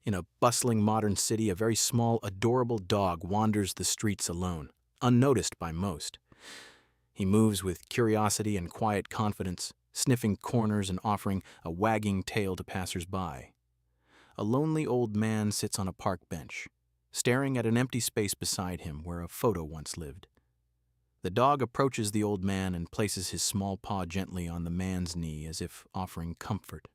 In a bustling modern city, a very small, adorable dog wanders the streets alone, unnoticed by most. He moves with curiosity and quiet confidence, sniffing corners and offering a wagging tail to passers-by. A lonely old man sits on a park bench, staring at an empty space beside him where a photo once lived. The dog approaches the old man and places his small paw gently on the man's knee as if offering comfort.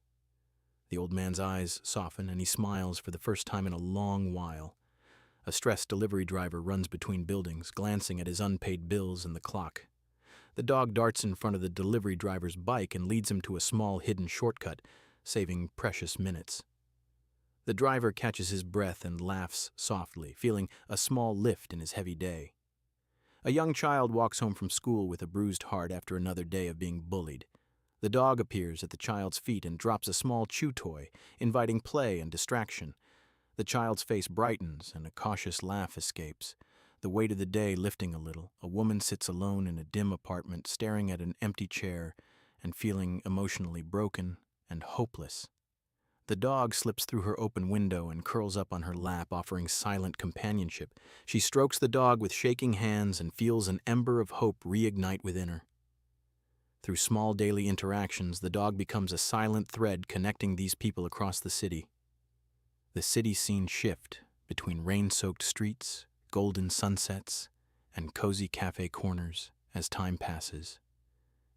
The old man's eyes soften and he smiles for the first time in a long while. A stressed delivery driver runs between buildings, glancing at his unpaid bills and the clock. The dog darts in front of the delivery driver's bike and leads him to a small hidden shortcut, saving precious minutes. The driver catches his breath and laughs softly, feeling a small lift in his heavy day. A young child walks home from school with a bruised heart after another day of being bullied. The dog appears at the child's feet and drops a small chew toy, inviting play and distraction. The child's face brightens and a cautious laugh escapes. The weight of the day lifting a little, a woman sits alone in a dim apartment, staring at an empty chair and feeling emotionally broken and hopeless. The dog slips through her open window and curls up on her lap, offering silent companionship. She strokes the dog with shaking hands and feels an ember of hope reignite within her. Through small daily interactions, the dog becomes a silent thread connecting these people across the city. The city scenes shift between rain-soaked streets, golden sunsets, and cozy cafe corners as time passes.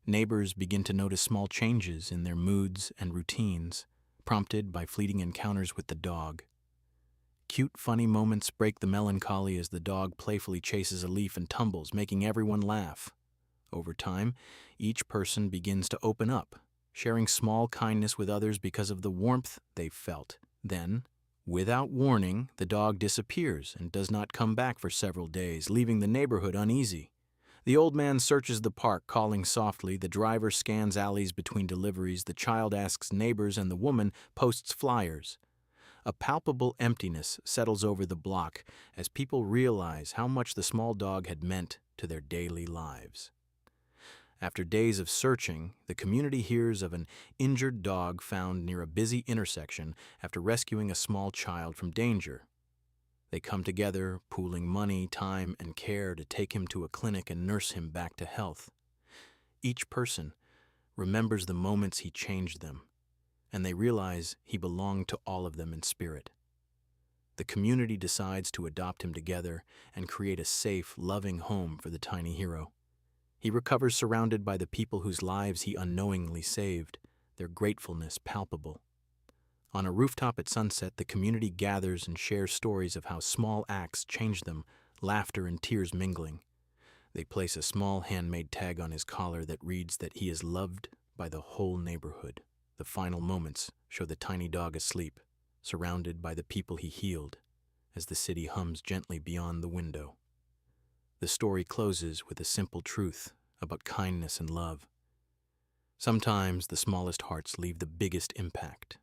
Neighbors begin to notice small changes in their moods and routines, prompted by fleeting encounters with the dog. Cute, funny moments break the melancholy as the dog playfully chases a leaf and tumbles, making everyone laugh. Over time, each person begins to open up, sharing small kindness with others because of the warmth they've felt. Then, without warning, the dog disappears and does not come back for several days, leaving the neighborhood uneasy. The old man searches the park, calling softly. The driver scans alleys between deliveries. The child asks neighbors, and the woman posts flyers. A palpable emptiness settles over the block as people realize how much the small dog had meant to their daily lives. After days of searching, the community hears of an injured dog found near a busy intersection after rescuing a small child from danger. They come together, pooling money, time, and care to take him to a clinic and nurse him back to health. Each person remembers the moments he changed them, and they realize he belonged to all of them in spirit. The community decides to adopt him together and create a safe, loving home for the tiny hero. He recovers surrounded by the people whose lives he unknowingly saved, their gratefulness palpable. On a rooftop at sunset, the community gathers and shares stories of how small acts changed them, laughter and tears mingling. They place a small handmade tag on his collar that reads that he is loved by the whole neighborhood. The final moments show the tiny dog asleep, surrounded by the people he healed, as the city hums gently beyond the window. The story closes with a simple truth about kindness and love. Sometimes the smallest hearts leave the biggest impact.